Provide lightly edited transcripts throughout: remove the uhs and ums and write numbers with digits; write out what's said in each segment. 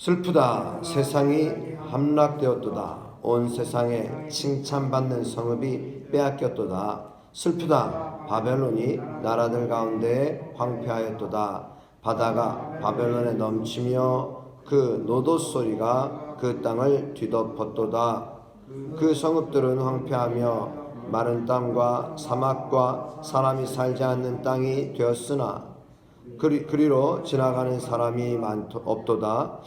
슬프다. 세상이 함락되었도다. 온 세상에 칭찬받는 성읍이 빼앗겼도다. 슬프다. 바벨론이 나라들 가운데 황폐하였도다. 바다가 바벨론에 넘치며 그 노도 소리가 그 땅을 뒤덮었도다. 그 성읍들은 황폐하며 마른 땅과 사막과 사람이 살지 않는 땅이 되었으나 그리로 지나가는 사람이 없도다.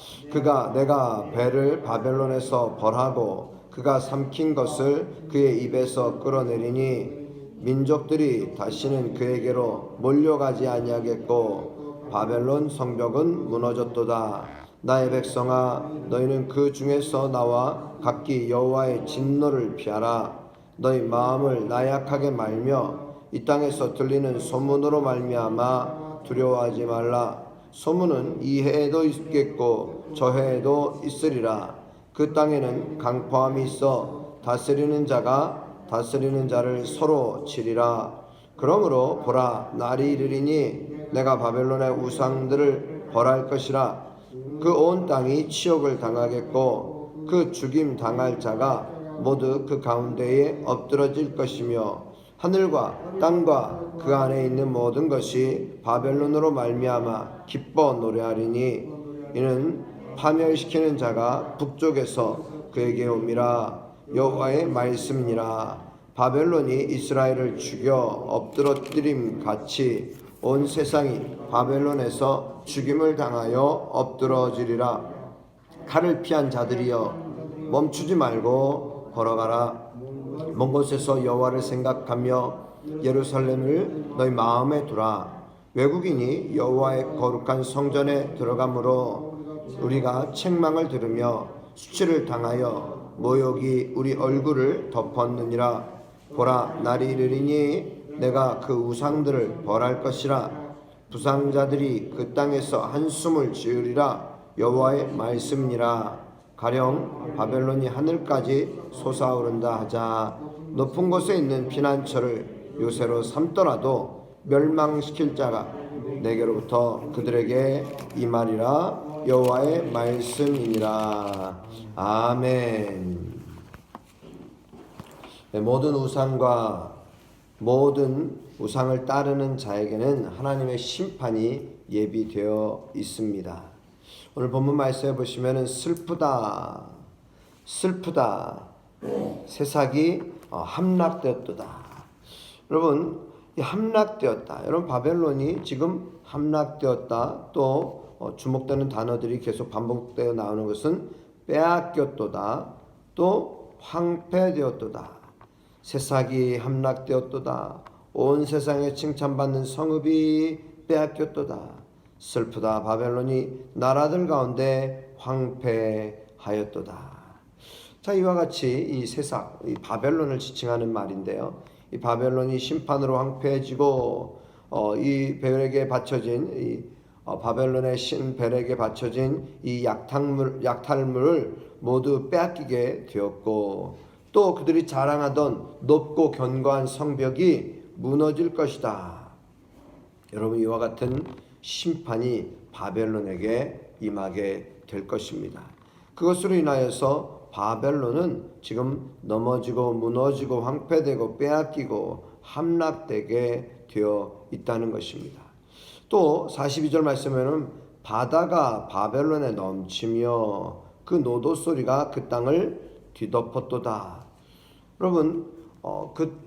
내가 배를 바벨론에서 벌하고 그가 삼킨 것을 그의 입에서 끌어내리니 민족들이 다시는 그에게로 몰려가지 아니하겠고 바벨론 성벽은 무너졌도다. 나의 백성아, 너희는 그 중에서 나와 각기 여호와의 진노를 피하라. 너희 마음을 나약하게 말며 이 땅에서 들리는 소문으로 말미암아 두려워하지 말라. 소문은 이 해에도 있겠고 저 해에도 있으리라. 그 땅에는 강포함이 있어 다스리는 자가 다스리는 자를 서로 치리라. 그러므로 보라, 날이 이르리니 내가 바벨론의 우상들을 벌할 것이라. 그 온 땅이 치욕을 당하겠고 그 죽임 당할 자가 모두 그 가운데에 엎드러질 것이며 하늘과 땅과 그 안에 있는 모든 것이 바벨론으로 말미암아 기뻐 노래하리니 이는 파멸시키는 자가 북쪽에서 그에게 옴이라. 여호와의 말씀이니라. 바벨론이 이스라엘을 죽여 엎드러뜨림 같이 온 세상이 바벨론에서 죽임을 당하여 엎드러지리라. 칼을 피한 자들이여, 멈추지 말고 걸어가라. 먼 곳에서 여호와를 생각하며 예루살렘을 너희 마음에 두라. 외국인이 여호와의 거룩한 성전에 들어가므로 우리가 책망을 들으며 수치를 당하여 모욕이 우리 얼굴을 덮었느니라. 보라, 날이 이르리니 내가 그 우상들을 벌할 것이라. 부상자들이 그 땅에서 한숨을 지으리라. 여호와의 말씀이니라. 가령 바벨론이 하늘까지 솟아오른다 하자. 높은 곳에 있는 피난처를 요새로 삼더라도 멸망시킬 자가 내게로부터 그들에게 임하리라. 여호와의 말씀이니라. 아멘. 모든 우상과 모든 우상을 따르는 자에게는 하나님의 심판이 예비되어 있습니다. 오늘 본문 말씀해 보시면은 슬프다, 세상이 함락되었도다. 여러분, 이 함락되었다. 여러분, 바벨론이 지금 함락되었다. 또 주목되는 단어들이 계속 반복되어 나오는 것은 빼앗겼도다. 또 황폐되었도다. 세상이 함락되었도다. 온 세상에 칭찬받는 성읍이 빼앗겼도다. 슬프다. 바벨론이 나라들 가운데 황폐하였도다. 자, 이와 같이 이 세상, 이 바벨론을 지칭하는 말인데요. 이 바벨론이 심판으로 황폐해지고 이 벨에게 바쳐진 바벨론의 신 벨에게 바쳐진 이 약탈물을 모두 빼앗기게 되었고 또 그들이 자랑하던 높고 견고한 성벽이 무너질 것이다. 여러분, 이와 같은 심판이 바벨론에게 임하게 될 것입니다. 그것으로 인하여서 바벨론은 지금 넘어지고 무너지고 황폐되고 빼앗기고 함락되게 되어 있다는 것입니다. 또 42절 말씀에는 바다가 바벨론에 넘치며 그 노도 소리가 그 땅을 뒤덮었도다. 여러분,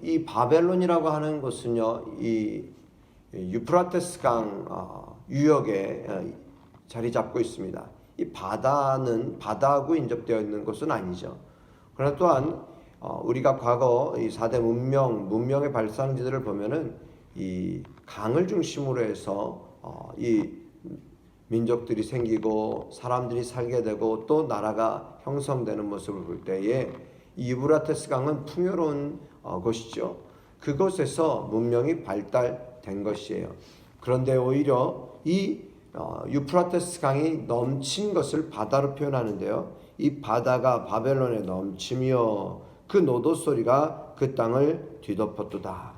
이 바벨론이라고 하는 것은요, 이 유프라테스 강 유역에 자리 잡고 있습니다. 이 바다는 바다하고 인접되어 있는 것은 아니죠. 그러나 또한 우리가 과거 이 4대 문명의 발상지들을 보면은 이 강을 중심으로 해서 이 민족들이 생기고 사람들이 살게 되고 또 나라가 형성되는 모습을 볼 때에 이 유브라테스 강은 풍요로운 곳이죠. 그곳에서 문명이 발달된 것이에요. 그런데 오히려 이 유프라테스 강이 넘친 것을 바다로 표현하는데요. 이 바다가 바벨론에 넘치며 그 노도 소리가 그 땅을 뒤덮었도다.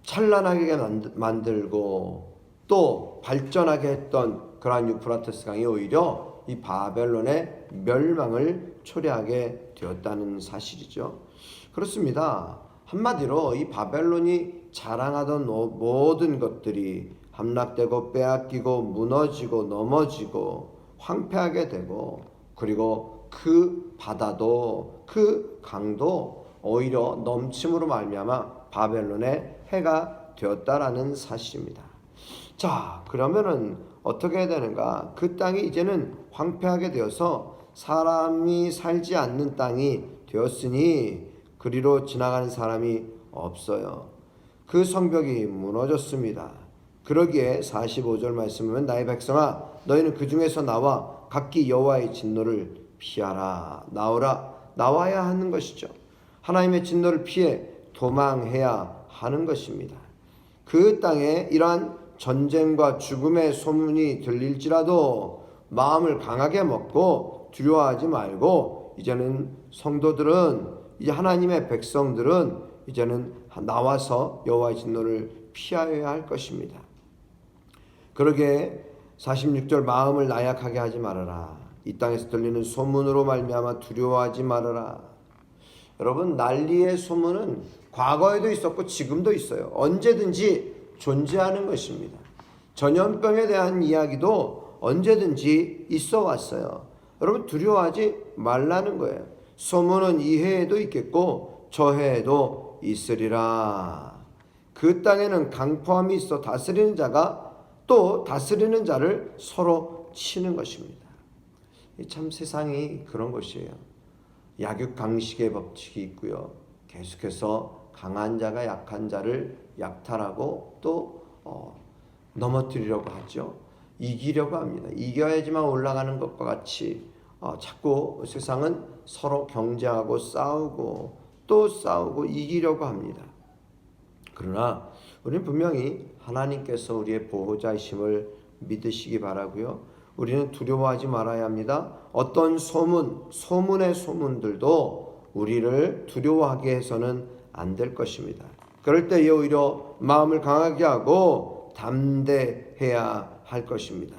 찬란하게 만들고 또 발전하게 했던 그러한 유프라테스 강이 오히려 이 바벨론의 멸망을 초래하게 되었다는 사실이죠. 그렇습니다. 한마디로 이 바벨론이 자랑하던 모든 것들이 함락되고 빼앗기고 무너지고 넘어지고 황폐하게 되고, 그리고 그 바다도 그 강도 오히려 넘침으로 말미암아 바벨론의 해가 되었다라는 사실입니다. 자, 그러면은 어떻게 해야 되는가? 그 땅이 이제는 황폐하게 되어서 사람이 살지 않는 땅이 되었으니 그리로 지나가는 사람이 없어요. 그 성벽이 무너졌습니다. 그러기에 45절 말씀은 나의 백성아 너희는 그 중에서 나와 각기 여호와의 진노를 피하라. 나와야 하는 것이죠. 하나님의 진노를 피해 도망해야 하는 것입니다. 그 땅에 이러한 전쟁과 죽음의 소문이 들릴지라도 마음을 강하게 먹고 두려워하지 말고, 이제는 성도들은, 이제 하나님의 백성들은 이제는 나와서 여호와의 진노를 피하여야 할 것입니다. 그러게 46절 마음을 나약하게 하지 말아라. 이 땅에서 들리는 소문으로 말미암아 두려워하지 말아라. 여러분, 난리의 소문은 과거에도 있었고 지금도 있어요. 언제든지 존재하는 것입니다. 전염병에 대한 이야기도 언제든지 있어 왔어요. 여러분, 두려워하지 말라는 거예요. 소문은 이 해에도 있겠고 저 해에도 있으리라. 그 땅에는 강포함이 있어 다스리는 자가 또 다스리는 자를 서로 치는 것입니다. 참 세상이 그런 것이에요. 약육강식의 법칙이 있고요. 계속해서 강한 자가 약한 자를 약탈하고 또 넘어뜨리려고 하죠. 이기려고 합니다. 이겨야지만 올라가는 것과 같이 자꾸 세상은 서로 경쟁하고 싸우고 또 싸우고 이기려고 합니다. 그러나 우리는 분명히 하나님께서 우리의 보호자이심을 믿으시기 바라고요. 우리는 두려워하지 말아야 합니다. 어떤 소문의 소문들도 우리를 두려워하게 해서는 안 될 것입니다. 그럴 때에 오히려 마음을 강하게 하고 담대해야 할 것입니다.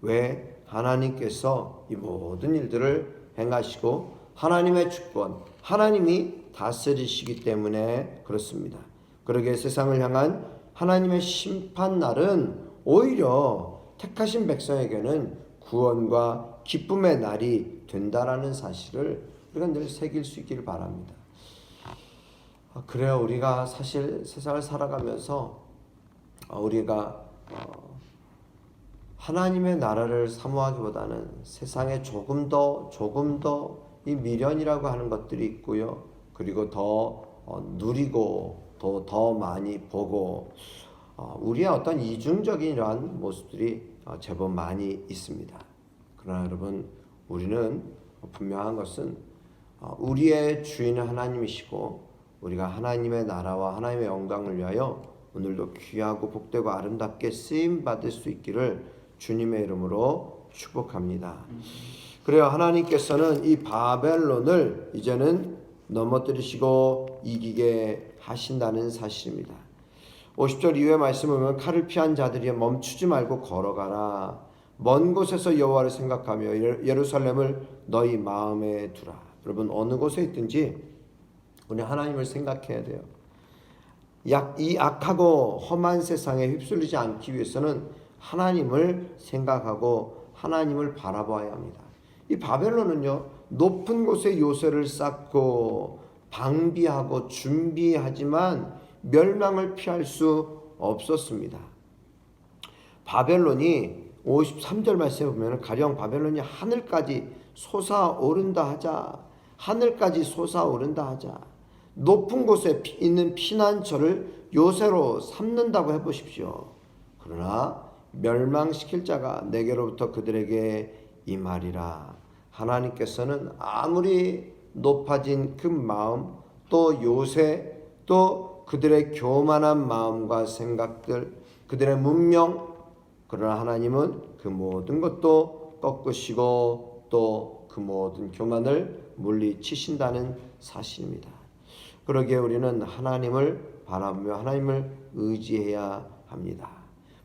왜? 하나님께서 이 모든 일들을 행하시고 하나님의 주권, 하나님이 다스리시기 때문에 그렇습니다. 그러기에 세상을 향한 하나님의 심판날은 오히려 택하신 백성에게는 구원과 기쁨의 날이 된다라는 사실을 우리가 늘 새길 수 있기를 바랍니다. 그래요. 우리가 사실 세상을 살아가면서 우리가 하나님의 나라를 사모하기보다는 세상에 조금 더 이 미련이라고 하는 것들이 있고요. 그리고 더 누리고 더 많이 보고 우리의 어떤 이중적인 이러한 모습들이 제법 많이 있습니다. 그러나 여러분, 우리는 분명한 것은 우리의 주인은 하나님이시고 우리가 하나님의 나라와 하나님의 영광을 위하여 오늘도 귀하고 복되고 아름답게 쓰임 받을 수 있기를 주님의 이름으로 축복합니다. 그래요. 하나님께서는 이 바벨론을 이제는 넘어뜨리시고 이기게 하신다는 사실입니다. 50절 이후의 말씀을 보면 칼을 피한 자들이 멈추지 말고 걸어가라. 먼 곳에서 여호와를 생각하며 예루살렘을 너희 마음에 두라. 여러분, 어느 곳에 있든지 우리 하나님을 생각해야 돼요. 이 악하고 험한 세상에 휩쓸리지 않기 위해서는 하나님을 생각하고 하나님을 바라봐야 합니다. 이 바벨론은요, 높은 곳에 요새를 쌓고 방비하고 준비하지만 멸망을 피할 수 없었습니다. 바벨론이 53절 말씀에 보면 가령 바벨론이 하늘까지 솟아오른다 하자. 하늘까지 솟아오른다 하자. 높은 곳에 있는 피난처를 요새로 삼는다고 해보십시오. 그러나 멸망시킬 자가 내게로부터 그들에게 임하리라. 하나님께서는 아무리 높아진 그 마음, 또 요새, 또 그들의 교만한 마음과 생각들, 그들의 문명, 그러나 하나님은 그 모든 것도 꺾으시고 또 그 모든 교만을 물리치신다는 사실입니다. 그러기에 우리는 하나님을 바라보며 하나님을 의지해야 합니다.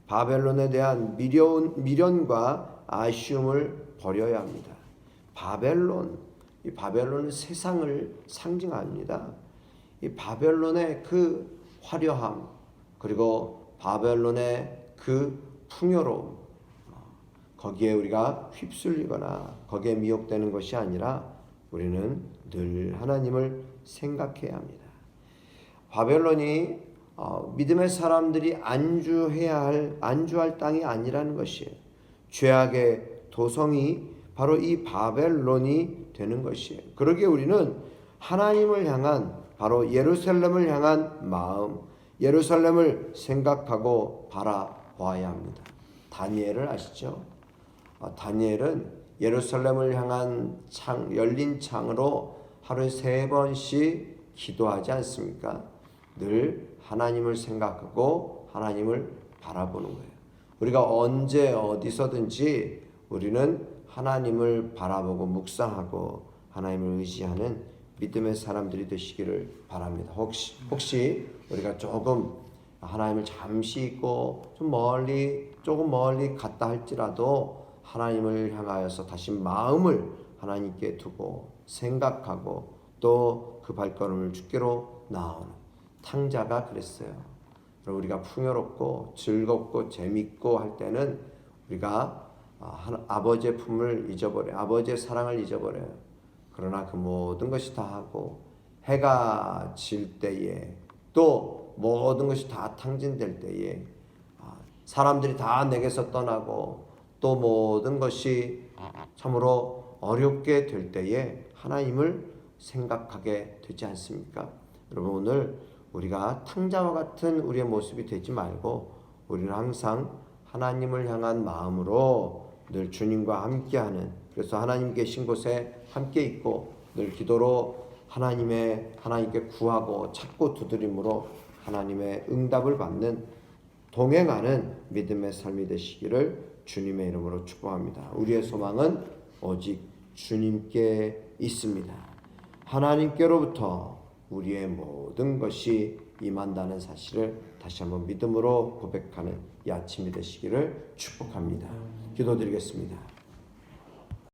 바벨론에 대한 미련과 아쉬움을 버려야 합니다. 이 바벨론은 세상을 상징합니다. 이 바벨론의 그 화려함, 그리고 바벨론의 그 풍요로움, 거기에 우리가 휩쓸리거나 거기에 미혹되는 것이 아니라 우리는 늘 하나님을 생각해야 합니다. 바벨론이 믿음의 사람들이 안주할 땅이 아니라는 것이에요. 죄악의 도성이 바로 이 바벨론이 되는 것이에요. 그러기에 우리는 하나님을 향한, 바로 예루살렘을 향한 마음, 예루살렘을 생각하고 바라봐야 합니다. 다니엘을 아시죠? 다니엘은 예루살렘을 향한 열린 창으로 하루에 3번씩 기도하지 않습니까? 늘 하나님을 생각하고 하나님을 바라보는 거예요. 우리가 언제 어디서든지 우리는 하나님을 바라보고 묵상하고 하나님을 의지하는 믿음의 사람들이 되시기를 바랍니다. 혹시 우리가 조금 하나님을 잠시 잊고 조금 멀리 갔다 할지라도 하나님을 향하여서 다시 마음을 하나님께 두고 생각하고 또 그 발걸음을 주께로 나아오는 탕자가 그랬어요. 우리가 풍요롭고 즐겁고 재밌고 할 때는 우리가 아버지의 품을 잊어버려요. 아버지의 사랑을 잊어버려요. 그러나 그 모든 것이 다 하고 해가 질 때에, 또 모든 것이 다 탕진될 때에, 사람들이 다 내게서 떠나고 또 모든 것이 참으로 어렵게 될 때에 하나님을 생각하게 되지 않습니까? 여러분, 오늘 우리가 탕자와 같은 우리의 모습이 되지 말고 우리는 항상 하나님을 향한 마음으로 늘 주님과 함께하는, 그래서 하나님 계신 곳에 함께 있고 늘 기도로 하나님께 구하고 찾고 두드림으로 하나님의 응답을 받는, 동행하는 믿음의 삶이 되시기를 주님의 이름으로 축복합니다. 우리의 소망은 오직 주님께 있습니다. 하나님께로부터 우리의 모든 것이 임한다는 사실을 다시 한번 믿음으로 고백하는 이 아침이 되시기를 축복합니다. 기도드리겠습니다.